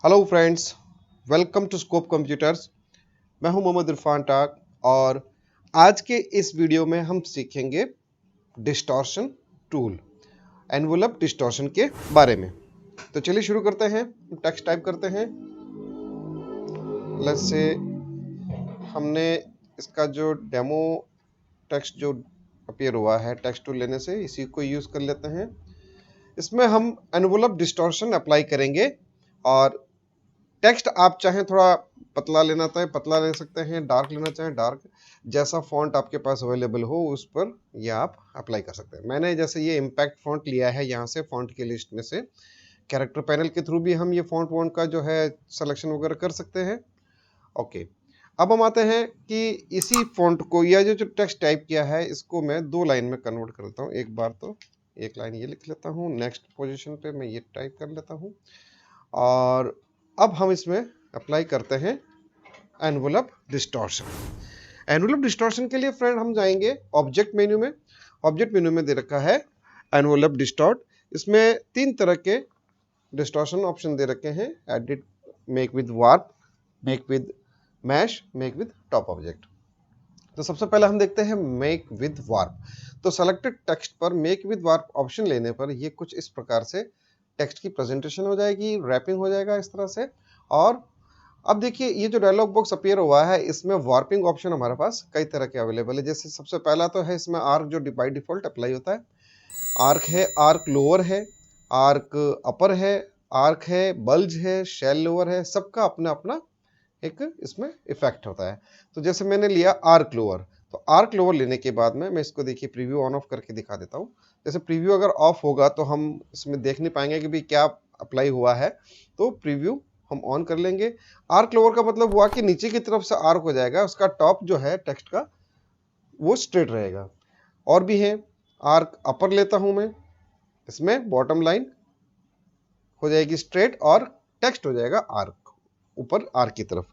Hello friends, welcome to Scope Computers. मैं हूं मोहम्मद इरफान टाक और आज के इस वीडियो में हम सीखेंगे डिस्टॉर्शन टूल, एनवलप डिस्टॉर्शन के बारे में। तो चलिए शुरू करते हैं। टेक्स्ट टाइप करते हैं। लेट्स से हमने इसका जो डेमो टेक्स्ट जो अपीयर हुआ है टेक्स्ट टूल लेने से इसी को यूज कर लेते हैं। इसमें हम एनवलप डिस्टॉर्शन अप्लाई करेंगे और टेक्स्ट आप चाहें थोड़ा पतला लेना चाहें पतला ले सकते हैं, डार्क लेना चाहें डार्क, जैसा फॉन्ट आपके पास अवेलेबल हो उस पर यह आप अप्लाई कर सकते हैं। मैंने जैसे ये इम्पैक्ट फॉन्ट लिया है यहाँ से फॉन्ट की लिस्ट में से। कैरेक्टर पैनल के थ्रू भी हम ये फॉन्ट वॉन्ट का जो है सिलेक्शन वगैरह कर सकते हैं। ओके, अब हम आते हैं कि इसी फॉन्ट को या जो टेक्स्ट टाइप किया है इसको मैं दो लाइन में कन्वर्ट कर लेता हूँ। एक बार तो एक लाइन ये लिख लेता हूँ, नेक्स्ट पोजिशन पे मैं ये टाइप कर लेता हूँ और अब हम इसमें अप्लाई करते हैं एनवलप डिस्टॉर्शन। एनवलप डिस्टॉर्शन के लिए फ्रेंड हम जाएंगे ऑब्जेक्ट मेन्यू में। ऑब्जेक्ट मेन्यू में दे रखा है एनवलप डिस्टॉर्ट। इसमें तीन तरह के डिस्टॉर्शन ऑप्शन दे रखे हैं: edit, make with warp, make with mesh, make with top object. तो सबसे पहले हम देखते हैं मेक विद वार्प। तो सेलेक्टेड टेक्स्ट पर मेक विद वार्प ऑप्शन लेने पर ये कुछ इस प्रकार से टेक्स्ट की प्रेजेंटेशन हो जाएगी, रैपिंग हो जाएगा इस तरह से। और अब देखिए ये जो डायलॉग बॉक्स अपीयर हुआ है इसमें वार्पिंग ऑप्शन हमारे पास कई तरह के अवेलेबल है। जैसे सबसे पहला तो है इसमें आर्क जो बाय डिफॉल्ट अप्लाई होता है। आर्क है, आर्क लोअर है, आर्क अपर है, आर्क है, बल्ज है, शेल लोअर है, सबका अपना अपना एक इसमें इफेक्ट होता है। तो जैसे मैंने लिया आर्क लोअर, तो आर्क लोअर लेने के बाद में मैं इसको देखिए प्रीव्यू ऑन ऑफ करके दिखा देता हूँ। जैसे प्रीव्यू अगर ऑफ होगा तो हम इसमें देख नहीं पाएंगे कि भाई क्या अप्लाई हुआ है। तो प्रीव्यू हम ऑन कर लेंगे। आर्क लोअर का मतलब हुआ कि नीचे की तरफ से आर्क हो जाएगा, उसका टॉप जो है टेक्स्ट का वो स्ट्रेट रहेगा। और भी है, आर्क अपर लेता हूं मैं, इसमें बॉटम लाइन हो जाएगी स्ट्रेट और टेक्स्ट हो जाएगा आर्क ऊपर आर्क की तरफ।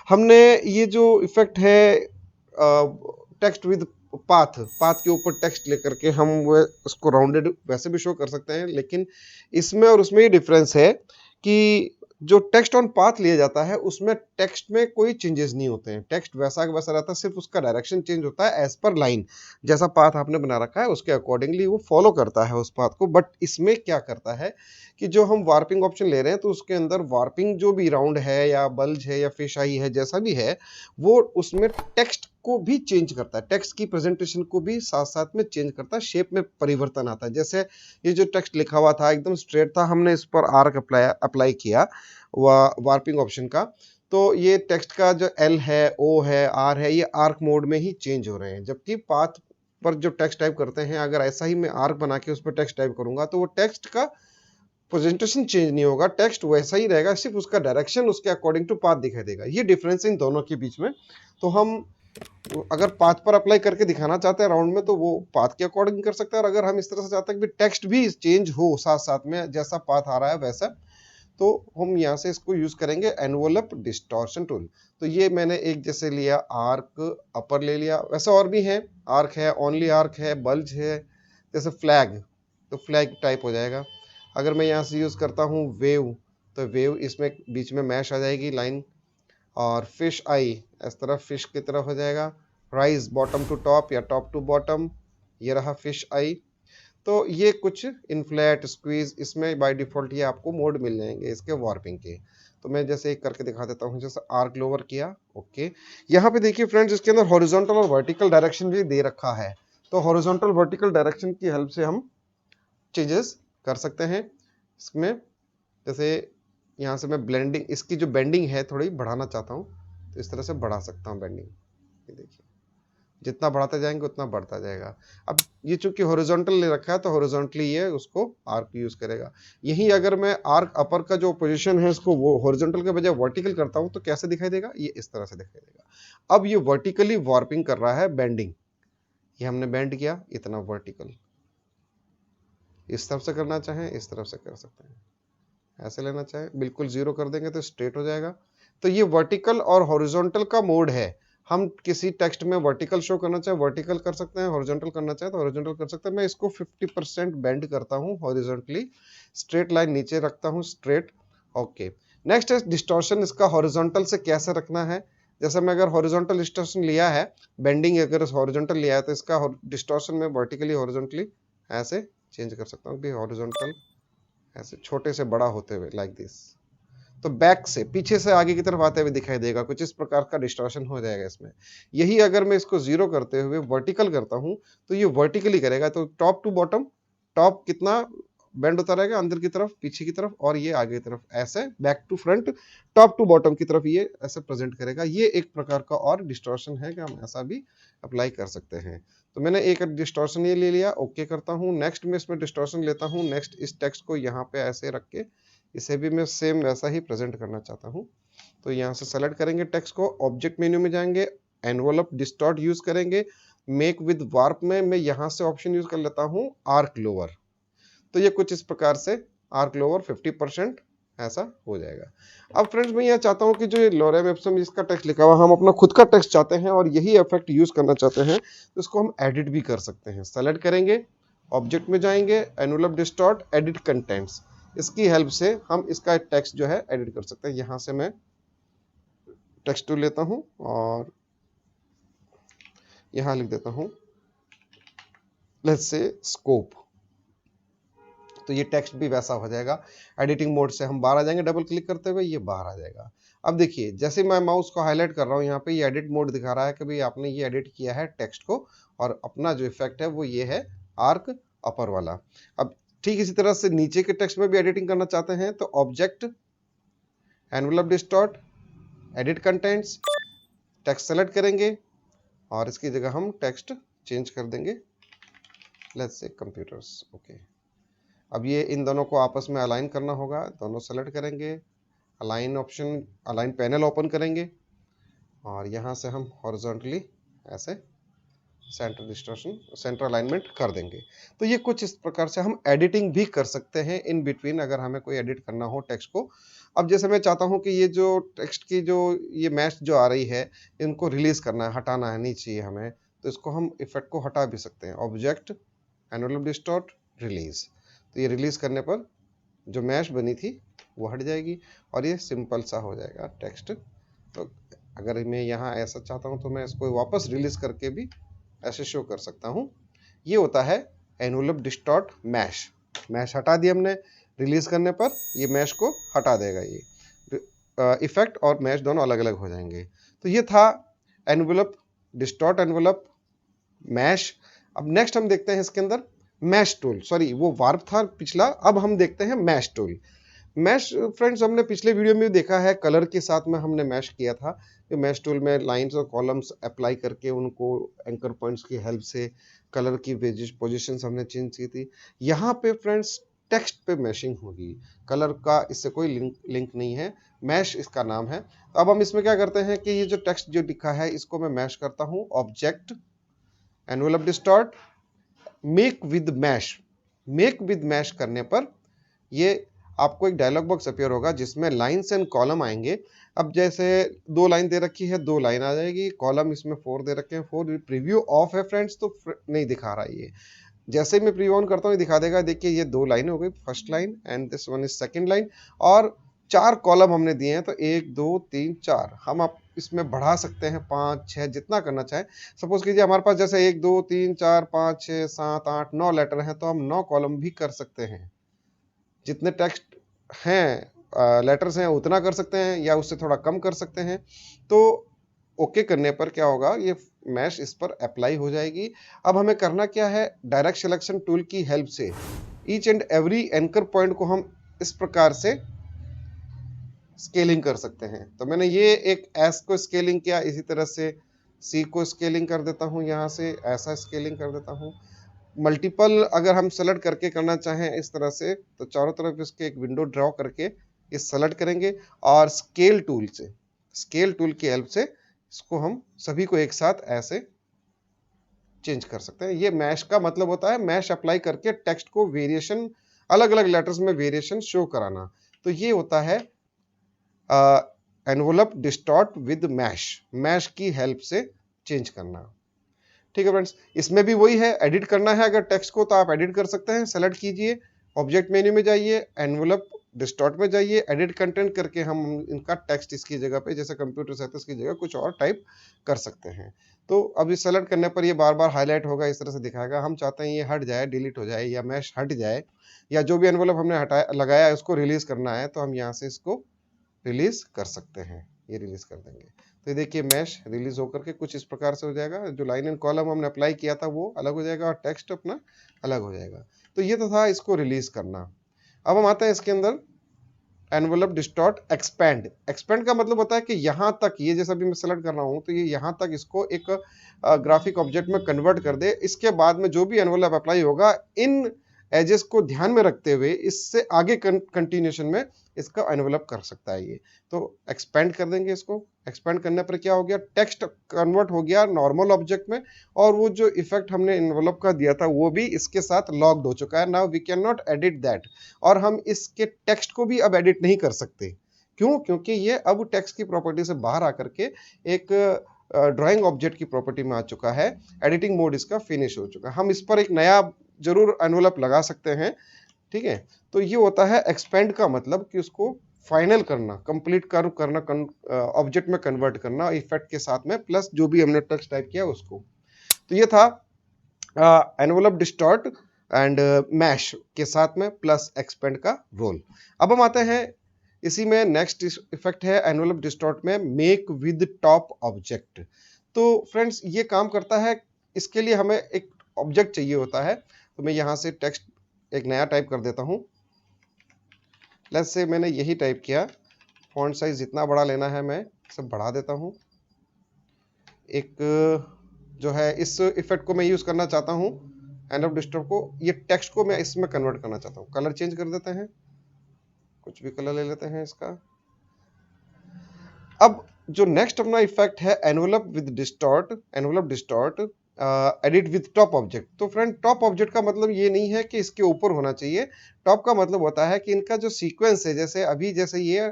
हमने ये जो इफेक्ट है टेक्स्ट विद पाथ, पाथ के ऊपर टेक्स्ट लेकर के हम वो उसको राउंडेड वैसे भी शो कर सकते हैं, लेकिन इसमें और उसमें ये डिफरेंस है कि जो टेक्स्ट ऑन पाथ लिया जाता है उसमें टेक्स्ट में कोई चेंजेस नहीं होते हैं। टेक्स्ट वैसा का वैसा रहता है, सिर्फ उसका डायरेक्शन चेंज होता है एज पर लाइन। जैसा पाथ आपने बना रखा है उसके अकॉर्डिंगली वो फॉलो करता है उस पाथ को। बट इसमें क्या करता है कि जो हम वार्पिंग ऑप्शन ले रहे हैं तो उसके अंदर वार्पिंग जो भी राउंड है या बल्ज है या फिश आई है जैसा भी है वो उसमें टेक्स्ट को भी चेंज करता है, टेक्स्ट की प्रेजेंटेशन को भी साथ साथ में चेंज करता है, शेप में परिवर्तन आता है। जैसे ये जो टेक्स्ट लिखा हुआ था एकदम स्ट्रेट था, हमने इस पर आर्क अप्लाई किया वार्पिंग ऑप्शन का, तो ये टेक्स्ट का जो एल है, ओ है, आर है, ये आर्क मोड में ही चेंज हो रहे हैं। जबकि पाथ पर जो टेक्स्ट टाइप करते हैं अगर ऐसा ही मैं आर्क बना के उस पर टेक्स्ट टाइप करूंगा तो वो टेक्स्ट का प्रेजेंटेशन चेंज नहीं होगा, टेक्स्ट वैसा ही रहेगा, सिर्फ उसका डायरेक्शन उसके अकॉर्डिंग टू पाथ दिखाई देगा। ये डिफरेंस इन दोनों के बीच में। तो हम अगर पाथ पर अप्लाई करके दिखाना चाहते हैं राउंड में तो वो पाथ के अकॉर्डिंग कर सकते हैं, और अगर हम इस तरह से चाहते हैं कि टेक्स्ट भी चेंज हो साथ साथ में जैसा पाथ आ रहा है वैसा, तो हम यहाँ से इसको यूज करेंगे एनवलप डिस्टॉर्शन टूल। तो ये मैंने एक जैसे लिया आर्क अपर ले लिया, वैसे और भी है, आर्क है, ओनली आर्क है, बल्ज है, जैसे फ्लैग, तो फ्लैग टाइप हो जाएगा। अगर मैं यहाँ से यूज करता हूँ वेव, तो वेव इसमें बीच में मैश आ जाएगी लाइन। और फिश आई इस तरह फिश की तरफ हो जाएगा। राइज बॉटम टू टॉप या टॉप टू बॉटम, ये रहा फिश आई। तो ये कुछ इनफ्लैट स्क्वीज इसमें बाय डिफॉल्ट ये आपको मोड मिल जाएंगे इसके वार्पिंग के। तो मैं जैसे एक करके दिखा देता हूँ, जैसे आर्क लोवर किया, ओके। यहाँ पे देखिए फ्रेंड्स इसके अंदर हॉरिजॉन्टल और वर्टिकल डायरेक्शन भी दे रखा है। तो हॉरिजॉन्टल वर्टिकल डायरेक्शन की हेल्प से हम चेंजेस कर सकते हैं इसमें। जैसे यहाँ से मैं ब्लेंडिंग, इसकी जो बेंडिंग है थोड़ी बढ़ाना चाहता हूँ तो इस तरह से बढ़ा सकता हूँ बेंडिंग। ये देखिए जितना बढ़ाते जाएंगे उतना बढ़ता जाएगा। अब ये चूंकि हॉरिजॉन्टल ले रखा है तो हॉरिजॉन्टली ये उसको आर्क यूज करेगा। यही अगर मैं आर्क अपर का जो पोजीशन है इसको वो हॉरिजॉन्टल के बजाय वर्टिकल करता हूँ तो कैसे दिखाई देगा, ये इस तरह से दिखाई देगा। अब ये वर्टिकली वार्पिंग कर रहा है, बेंडिंग, ये हमने बेंड किया इतना वर्टिकल। इस तरफ से करना चाहें इस तरफ से कर सकते हैं, ऐसे लेना चाहे बिल्कुल जीरो कर देंगे तो स्ट्रेट हो जाएगा। तो ये वर्टिकल और हॉरिजॉन्टल का मोड है। हम किसी टेक्स्ट में वर्टिकल शो करना चाहे वर्टिकल कर सकते हैं, हॉरिजॉन्टल करना चाहे तो हॉरिजॉन्टल कर सकते हैं। मैं इसको 50% बेंड करता हूँ हॉरिजॉन्टली, स्ट्रेट लाइन नीचे रखता हूँ स्ट्रेट, ओके। नेक्स्ट है डिस्टॉर्शन, इसका हॉरिजॉन्टल से कैसे रखना है। जैसे मैं अगर हॉरिजॉन्टल डिस्टॉर्शन लिया है, बेंडिंग अगर हॉरिजॉन्टल लिया है, तो इसका डिस्टॉर्शन में वर्टिकली हॉरिजॉन्टली ऐसे चेंज कर सकता हूँ कि हॉरिजॉन्टल ऐसे छोटे से बड़ा होते हुए लाइक दिस, तो बैक से पीछे से आगे की तरफ आते हुए दिखाई देगा, कुछ इस प्रकार का डिस्टॉर्शन हो जाएगा इसमें। यही अगर मैं इसको 0 करते हुए वर्टिकल करता हूं तो ये वर्टिकली करेगा, तो टॉप टू बॉटम, टॉप कितना बेंड होता रहेगा अंदर की तरफ, पीछे की तरफ, और ये आगे की तरफ, ऐसे back to front, top to bottom की तरफ ये ऐसे प्रेजेंट करेगा। ये एक प्रकार का और डिस्टॉर्शन है कि हम ऐसा भी अप्लाई कर सकते हैं। तो मैंने एक डिस्टॉर्शन ये ले लिया, ओके करता हूँ। नेक्स्ट में इसमें डिस्टॉर्शन लेता हूँ, नेक्स्ट इस टेक्स्ट को यहाँ पे ऐसे रख के इसे भी मैं सेम वैसा ही प्रेजेंट करना चाहता हूँ। तो यहाँ से सेलेक्ट करेंगे टेक्स्ट को, ऑब्जेक्ट मेन्यू में जाएंगे, एनवलप डिस्टॉर्ट यूज करेंगे, मेक विद वार्प में मैं यहाँ से ऑप्शन यूज कर लेता हूँ आर्क लोअर। तो ये कुछ इस प्रकार से आर्क लोअर 50% ऐसा हो जाएगा। अब फ्रेंड्स मैं यह चाहता हूँ कि जो ये लोरेम इप्सम इसका टेक्स्ट लिखा हुआ, हम अपना खुद का टेक्स्ट चाहते हैं और यही इफेक्ट यूज करना चाहते हैं, तो इसको हम एडिट भी कर सकते हैं। सेलेक्ट करेंगे, ऑब्जेक्ट में जाएंगे, एनवलप डिस्टॉर्ट, एडिट कंटेंट्स, इसकी हेल्प से हम इसका टेक्स्ट जो है एडिट कर सकते हैं। यहां से मैं टेक्स्ट टूल लेता हूं और यहां लिख देता हूं लेट्स से स्कोप, तो ये टेक्स्ट भी वैसा हो जाएगा। एडिटिंग मोड से हम बाहर आ जाएंगे, डबल क्लिक करते हुए ये बाहर आ जाएगा। अब देखिए जैसे मैं माउस को हाईलाइट कर रहा हूँ, यहाँ पे ये एडिट मोड दिखा रहा है कि भाई आपने ये एडिट किया है टेक्स्ट को, और अपना जो इफेक्ट है वो ये है आर्क अपर वाला। अब ठीक इसी तरह से नीचे के टेक्स्ट में भी एडिटिंग करना चाहते हैं, तो object, envelope distort, edit contents, text select करेंगे और इसकी जगह हम टेक्स्ट चेंज कर देंगे, लेट्स से कंप्यूटर्स, ओके। अब ये इन दोनों को आपस में अलाइन करना होगा, दोनों सेलेक्ट करेंगे, align option, align panel open करेंगे और यहाँ से हम हॉरिजॉन्टली ऐसे सेंटर डिस्टॉर्शन, सेंटर अलाइनमेंट कर देंगे। तो ये कुछ इस प्रकार से हम एडिटिंग भी कर सकते हैं इन बिटवीन, अगर हमें कोई एडिट करना हो टेक्स्ट को। अब जैसे मैं चाहता हूँ कि ये जो टेक्स्ट की जो ये मैच जो आ रही है, इनको रिलीज करना है, हटाना है, नहीं चाहिए हमें, तो इसको हम इफेक्ट को हटा भी सकते हैं। ऑब्जेक्ट, एनवलप डिस्टॉर्ट, रिलीज, तो ये रिलीज करने पर जो मैश बनी थी वो हट जाएगी और ये सिंपल सा हो जाएगा टेक्स्ट। तो अगर मैं यहाँ ऐसा चाहता हूँ तो मैं इसको वापस रिलीज करके भी ऐसे शो कर सकता हूँ। ये होता है एनवलप डिस्टॉर्ट मैश। मैश हटा दिया हमने, रिलीज करने पर ये मैश को हटा देगा, ये इफेक्ट और मैश दोनों अलग अलग हो जाएंगे। तो ये था एनवलप डिस्टॉर्ट, एनवलप मैश। अब नेक्स्ट हम देखते हैं इसके अंदर मैश टूल, सॉरी वो वार्प था पिछला, अब हम देखते हैं मैश टूल। मैश फ्रेंड्स हमने पिछले वीडियो में देखा है, कलर के साथ में हमने मैश किया था। कि मैश टूल में लाइंस और कॉलम्स अप्लाई करके उनको एंकर पॉइंट्स की हेल्प से कलर की पोजीशंस हमने चेंज की थी। यहाँ पे फ्रेंड्स टेक्स्ट पे मैशिंग होगी, कलर का इससे कोई लिंक नहीं है, मैश इसका नाम है। तो अब हम इसमें क्या करते हैं कि ये जो टेक्स्ट जो लिखा है इसको मैं मैश करता हूँ, object, envelope distort, make with mesh. Make with mesh करने पर ये आपको एक डायलॉग बॉक्स अपीयर होगा जिसमें लाइन्स एंड कॉलम आएंगे। अब जैसे 2 लाइन दे रखी है, 2 लाइन आ जाएगी, कॉलम इसमें 4 दे रखे हैं, 4। प्रीव्यू ऑफ है फ्रेंड्स, तो नहीं दिखा रहा है ये। जैसे मैं प्रीव्यू ऑन करता हूँ दिखा देगा, देखिए ये 2 लाइन हो गई, first line and this one is second line, और 4 कॉलम हमने दिए हैं, तो 1 2 3 4 हम आप इसमें बढ़ा सकते हैं, 5 6 जितना करना चाहें। सपोज कीजिए हमारे पास जैसे 1 2 3 4 5 6 7 8 9 लेटर हैं, तो हम 9 कॉलम भी कर सकते हैं। जितने टेक्स्ट हैं लेटर्स हैं उतना कर सकते हैं या उससे थोड़ा कम कर सकते हैं। तो ओके करने पर क्या होगा, ये मैश इस पर अप्लाई हो जाएगी। अब हमें करना क्या है, डायरेक्ट सिलेक्शन टूल की हेल्प से each and every anchor point को हम इस प्रकार से स्केलिंग कर सकते हैं। तो मैंने ये एक एस को स्केलिंग किया, इसी तरह से सी को स्केलिंग कर देता हूँ, यहाँ से ऐसा स्केलिंग कर देता हूँ। मल्टीपल अगर हम सेलेक्ट करके करना चाहें इस तरह से, तो चारों तरफ इसके एक विंडो ड्रॉ करके इस सेलेक्ट करेंगे और स्केल टूल से, स्केल टूल की हेल्प से इसको हम सभी को एक साथ ऐसे चेंज कर सकते हैं। ये मैश का मतलब होता है, मैश अप्लाई करके टेक्स्ट को वेरिएशन, अलग अलग लेटर्स में वेरिएशन शो कराना। तो ये होता है envelope distort with mesh, mesh की हेल्प से चेंज करना। ठीक है फ्रेंड्स, इसमें भी वही है, एडिट करना है अगर टेक्स्ट को तो आप एडिट कर सकते हैं। सेलेक्ट कीजिए, ऑब्जेक्ट मेन्यू में जाइए, एनवलप डिस्टॉर्ट में जाइए, एडिट कंटेंट करके हम इनका टेक्स्ट इसकी जगह पे जैसे कंप्यूटर सेटिंग्स की जगह कुछ और टाइप कर सकते हैं। तो अभी सेलेक्ट करने पर ये बार बार हाईलाइट होगा, इस तरह से दिखाएगा। हम चाहते हैं ये हट जाए, डिलीट हो जाए, या मैश हट जाए, या जो भी एनवेलप हमने हटाया लगाया है उसको रिलीज करना है, तो हम यहाँ से इसको रिलीज कर सकते हैं। ये रिलीज कर देंगे तो ये देखिए मैश रिलीज होकर के कुछ इस प्रकार से हो जाएगा। जो लाइन एंड कॉलम हमने अप्लाई किया था वो अलग हो जाएगा और टेक्स्ट अपना अलग हो जाएगा। तो ये तो था इसको रिलीज करना। अब हम आते हैं इसके अंदर एनवेलप डिस्टॉर्ट एक्सपेंड। एक्सपेंड का मतलब होता है कि यहाँ तक, ये जैसा भी मैं सेलेक्ट कर रहा हूँ तो ये यहाँ तक इसको एक ग्राफिक ऑब्जेक्ट में कन्वर्ट कर दे। इसके बाद में जो भी एनवेलप अप्लाई होगा इन एजेस को ध्यान में रखते हुए इससे आगे कंटिन्यूशन में इसका एनवेलप कर सकता है ये। तो एक्सपेंड कर देंगे इसको। एक्सपेंड करने पर क्या हो गया, टेक्स्ट कन्वर्ट हो गया नॉर्मल ऑब्जेक्ट में, और वो जो इफेक्ट हमने एनवेलप का दिया था वो भी इसके साथ लॉग्ड हो चुका है। Now we can not edit that. और हम इसके टेक्स्ट को भी अब एडिट नहीं कर सकते। क्यों? क्योंकि ये अब टेक्स्ट की प्रॉपर्टी से बाहर आकर के एक ड्राइंग ऑब्जेक्ट की प्रॉपर्टी में आ चुका है। एडिटिंग मोड इसका फिनिश हो चुका है। हम इस पर एक नया जरूर एनवेलप लगा सकते हैं, ठीक है। तो ये होता है एक्सपेंड का मतलब कि उसको फाइनल करना, कंप्लीट करना, ऑब्जेक्ट में कन्वर्ट करना इफेक्ट के साथ में, प्लस जो भी हमने टेक्स्ट टाइप किया उसको। तो ये था एनवेलप डिस्टॉर्ट एंड मैश के साथ में प्लस एक्सपेंड का रोल। अब हम आते हैं इसी में नेक्स्ट इफेक्ट है एनवेलप डिस्टॉर्ट में मेक विद टॉप ऑब्जेक्ट। तो फ्रेंड्स ये काम करता है, इसके लिए हमें एक ऑब्जेक्ट चाहिए होता है। तो मैं यहाँ से टेक्स्ट एक नया टाइप कर देता हूँ। लेट्स से मैंने यही टाइप किया, फॉन्ट साइज जितना बड़ा लेना है मैं सब बढ़ा देता हूँ। एक जो है इस इफेक्ट को मैं यूज करना चाहता हूँ एनवेलप डिस्टॉर्ट को, ये टेक्स्ट को मैं इसमें कन्वर्ट करना चाहता हूँ। कलर चेंज कर देते हैं, कुछ भी कलर ले लेते हैं इसका। अब जो नेक्स्ट अपना इफेक्ट है envelope with distort, envelope distort edit with top object. तो फ्रेंड टॉप ऑब्जेक्ट का मतलब ये नहीं है कि इसके ऊपर होना चाहिए। टॉप का मतलब होता है कि इनका जो सीक्वेंस है, जैसे अभी जैसे ये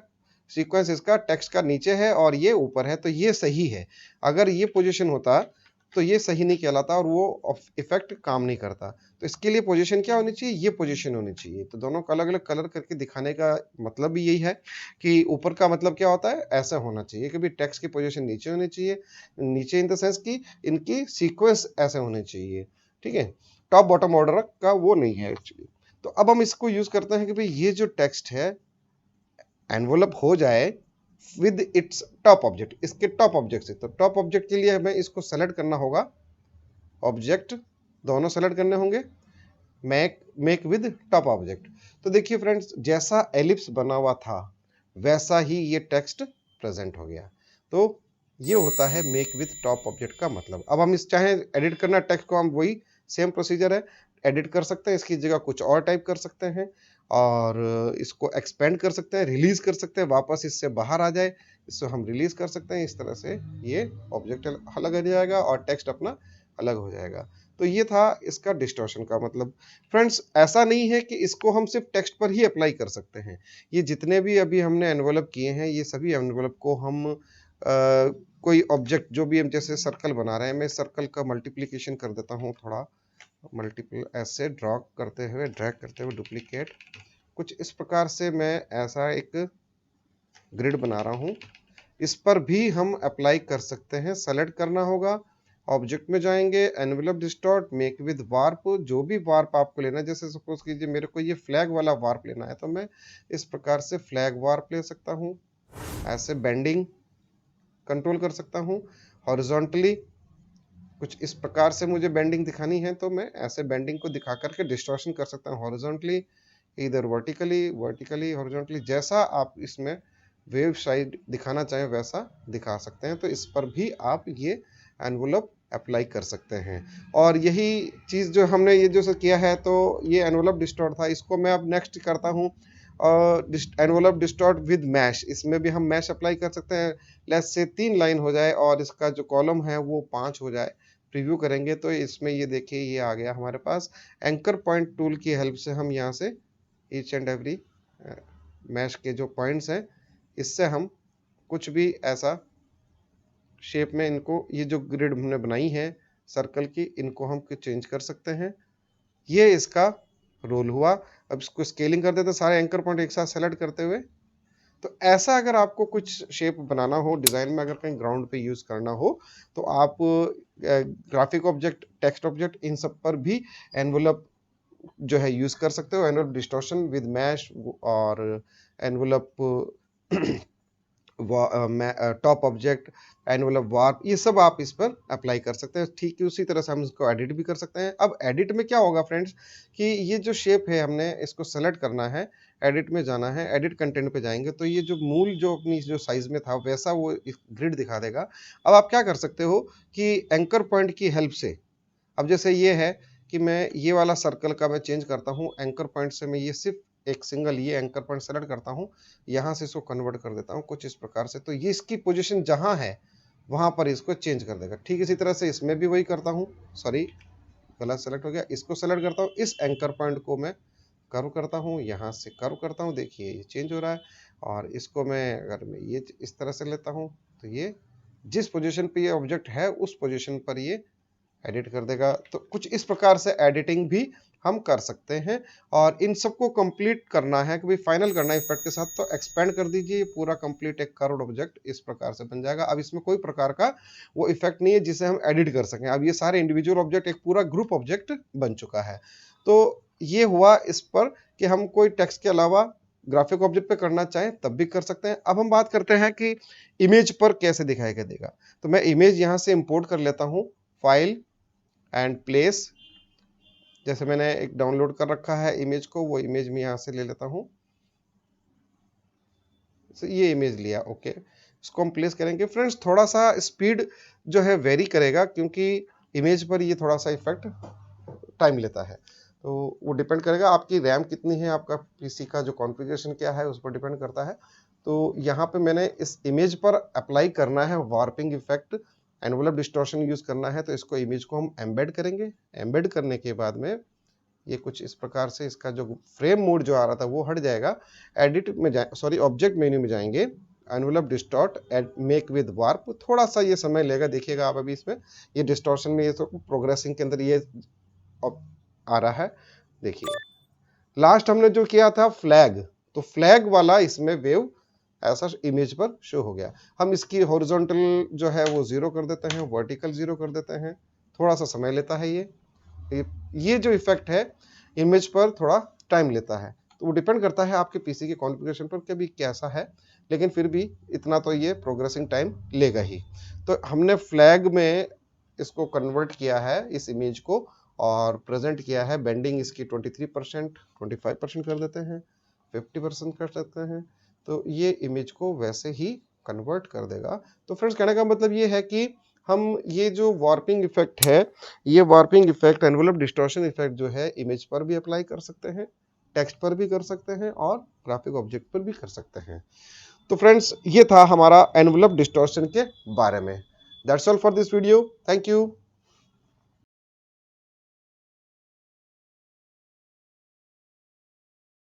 सीक्वेंस इसका टेक्स्ट का नीचे है और ये ऊपर है, तो ये सही है। अगर ये पोजीशन होता तो ये सही नहीं कहलाता और वो इफेक्ट काम नहीं करता। तो इसके लिए पोजीशन क्या होनी चाहिए, ये पोजीशन होनी चाहिए। तो दोनों को अलग अलग कलर करके दिखाने का मतलब भी यही है कि ऊपर का मतलब क्या होता है, ऐसा होना चाहिए कि भी टेक्स्ट की पोजीशन नीचे होनी चाहिए। नीचे इन द सेंस कि इनकी सीक्वेंस ऐसे होनी चाहिए, ठीक है। टॉप बॉटम ऑर्डर का वो नहीं है एक्चुअली। तो अब हम इसको यूज करते हैं कि भाई ये जो टेक्स्ट है एनवेलप हो जाए विद इट्स टॉप ऑब्जेक्ट, इसके टॉप ऑब्जेक्ट से। तो टॉप ऑब्जेक्ट के लिए हमें इसको सेलेक्ट करना होगा, ऑब्जेक्ट दोनों सेलेक्ट करने होंगे, मेक विद टॉप ऑब्जेक्ट। तो देखिए फ्रेंड्स जैसा एलिप्स बना हुआ था वैसा ही ये टेक्स्ट प्रेजेंट हो गया। तो ये होता है मेक विद टॉप ऑब्जेक्ट का मतलब। अब हम इस चाहे एडिट करना टेक्स्ट को, हम वही सेम प्रोसीजर है, एडिट कर सकते हैं, इसकी जगह कुछ और टाइप कर सकते हैं और इसको एक्सपेंड कर सकते हैं, रिलीज कर सकते हैं, वापस इससे बाहर आ जाए इसको हम रिलीज कर सकते हैं। इस तरह से ये ऑब्जेक्ट अलग हो जाएगा और टेक्स्ट अपना अलग हो जाएगा। तो ये था इसका डिस्टॉर्शन का मतलब। फ्रेंड्स ऐसा नहीं है कि इसको हम सिर्फ टेक्स्ट पर ही अप्लाई कर सकते हैं। ये जितने भी अभी हमने एनवेलप किए हैं ये सभी एनवेलप को हम कोई ऑब्जेक्ट जो भी हम जैसे सर्कल बना रहे हैं, मैं सर्कल का मल्टीप्लिकेशन कर देता हूँ थोड़ा, मल्टीपल ऐसे ड्रॉ करते हुए ड्रैग करते हुए डुप्लीकेट, कुछ इस प्रकार से मैं ऐसा एक ग्रिड बना रहा हूँ। इस पर भी हम अप्लाई कर सकते हैं। सेलेक्ट करना होगा, ऑब्जेक्ट में जाएंगे, envelope distort, make with warp, जो भी वार्प आपको लेना है। जैसे सपोज कीजिए मेरे को ये फ्लैग वाला वार्प लेना है तो मैं इस प्रकार से फ्लैग वार्प ले सकता हूँ। ऐसे बेंडिंग कंट्रोल कर सकता हूँ। हॉरिजॉन्टली कुछ इस प्रकार से मुझे बेंडिंग दिखानी है तो मैं ऐसे बेंडिंग को दिखा करके डिस्टॉर्शन कर सकता हूँ। हॉरिजॉन्टली, इधर वर्टिकली हॉरिजॉन्टली, जैसा आप इसमें वेव साइड दिखाना चाहें वैसा दिखा सकते हैं। तो इस पर भी आप ये एनवेलप अप्लाई कर सकते हैं। और यही चीज़ जो हमने ये जो किया है, तो ये एनवेलप डिस्टॉर्ट था। इसको मैं अब नेक्स्ट करता हूँ एनवेलप डिस्टॉर्ट विद मैश। इसमें भी हम मैश अप्लाई कर सकते हैं। लेट्स से 3 लाइन हो जाए और इसका जो कॉलम है वो 5 हो जाए। प्रीव्यू करेंगे तो इसमें ये देखिए ये आ गया हमारे पास। एंकर पॉइंट टूल की हेल्प से हम यहाँ से ईच एंड एवरी मैश के जो पॉइंट्स हैं इससे हम कुछ भी ऐसा शेप में इनको, ये जो ग्रिड हमने बनाई है सर्कल की, इनको हम चेंज कर सकते हैं। ये इसका रोल हुआ। अब इसको स्केलिंग कर देते हैं सारे एंकर पॉइंट एक साथ सेलेक्ट करते हुए। तो ऐसा अगर आपको कुछ शेप बनाना हो डिजाइन में, अगर कहीं ग्राउंड पे यूज करना हो, तो आप ग्राफिक ऑब्जेक्ट, टेक्स्ट ऑब्जेक्ट, इन सब पर भी एनवलप जो है यूज कर सकते हो। एनवलप डिस्टॉर्शन विद मैश और envelope top object, envelope warp, ये सब आप इस पर अप्लाई कर सकते हैं। ठीक है, उसी तरह से हम इसको एडिट भी कर सकते हैं। अब एडिट में क्या होगा फ्रेंड्स कि ये जो शेप है हमने इसको सेलेक्ट करना है, एडिट में जाना है, एडिट कंटेंट पे जाएंगे तो ये जो मूल जो अपनी जो साइज में था वैसा वो ग्रिड दिखा देगा। अब आप क्या कर सकते हो कि एंकर पॉइंट की हेल्प से, अब जैसे ये है कि मैं ये वाला सर्कल का मैं चेंज करता हूँ, एंकर पॉइंट से मैं ये सिर्फ एक सिंगल ये एंकर पॉइंट सेलेक्ट करता हूँ, यहाँ से इसको कन्वर्ट कर देता हूँ कुछ इस प्रकार से, तो ये इसकी पोजीशन जहां है वहां पर इसको चेंज कर देगा। ठीक इसी तरह से इसमें भी वही करता हूँ, सॉरी गलत सेलेक्ट हो गया, इसको सेलेक्ट करता हूँ, इस एंकर पॉइंट को मैं कर्व करता हूँ, यहाँ से कर्व करता हूँ, देखिए ये चेंज हो रहा है। और इसको मैं अगर मैं ये इस तरह से लेता हूँ तो ये जिस पोजीशन पे ये ऑब्जेक्ट है उस पोजीशन पर ये एडिट कर देगा। तो कुछ इस प्रकार से एडिटिंग भी हम कर सकते हैं। और इन सबको कंप्लीट करना है, कभी फाइनल करना है इफेक्ट के साथ, तो एक्सपेंड कर दीजिए, पूरा कंप्लीट एक कर्व्ड ऑब्जेक्ट इस प्रकार से बन जाएगा। अब इसमें कोई प्रकार का वो इफेक्ट नहीं है जिसे हम एडिट कर सकें। अब ये सारे इंडिविजुअल ऑब्जेक्ट एक पूरा ग्रुप ऑब्जेक्ट बन चुका है। तो ये हुआ इस पर कि हम कोई टेक्स्ट के अलावा ग्राफिक ऑब्जेक्ट पे करना चाहें तब भी कर सकते हैं। अब हम बात करते हैं कि इमेज पर कैसे दिखाई देगा। तो मैं इमेज यहाँ से इंपोर्ट कर लेता हूँ, फाइल एंड प्लेस, जैसे मैंने एक डाउनलोड कर रखा है इमेज को, वो इमेज में यहाँ से ले लेता हूँ, ये इमेज लिया, ओके। इसको हम प्लेस करेंगे। फ्रेंड्स थोड़ा सा स्पीड जो है वेरी करेगा क्योंकि इमेज पर ये थोड़ा सा इफेक्ट टाइम लेता है, तो वो डिपेंड करेगा आपकी रैम कितनी है, आपका पीसी का जो कॉन्फ़िगरेशन क्या है उस पर डिपेंड करता है। तो यहाँ पे मैंने इस इमेज पर अप्लाई करना है warping effect, envelope distortion use करना है, तो इसको इमेज को हम एम्बेड करेंगे। एम्बेड करने के बाद में ये कुछ इस प्रकार से इसका जो फ्रेम मोड जो आ रहा था वो हट जाएगा। एडिट में जाए, सॉरी ऑब्जेक्ट मेन्यू में जाएंगे, envelope distort and make with warp, थोड़ा सा ये समय लेगा, देखिएगा आप अभी इसमें ये डिस्टॉर्शन में ये तो प्रोग्रेसिंग के अंदर ये आ रहा है। देखिए लास्ट हमने जो किया था फ्लैग, तो फ्लैग वाला इसमें वेव ऐसा इमेज पर शो हो गया। हम इसकी हॉरिजॉन्टल जो है वो 0 कर देते हैं, वर्टिकल 0 कर देते हैं, थोड़ा सा समय लेता है ये जो इफेक्ट है इमेज पर थोड़ा टाइम लेता है। तो वो डिपेंड करता है आपके पीसी के कॉन्फ़िगरेशन पर कि भी कैसा है, लेकिन फिर भी इतना तो ये प्रोग्रेसिंग टाइम लेगा ही। तो हमने फ्लैग में इसको कन्वर्ट किया है इस इमेज को, और प्रेजेंट किया है। बेंडिंग इसकी 23%, 25% कर देते हैं, 50% कर सकते हैं, तो ये इमेज को वैसे ही कन्वर्ट कर देगा। तो फ्रेंड्स कहने का मतलब ये है कि हम ये जो वार्पिंग इफेक्ट है, ये warping effect, envelope distortion effect जो है इमेज पर भी अप्लाई कर सकते हैं, टेक्स्ट पर भी कर सकते हैं और ग्राफिक ऑब्जेक्ट पर भी कर सकते हैं। तो फ्रेंड्स ये था हमारा एनवलप डिस्टॉर्शन के बारे में। That's all for this video, thank you.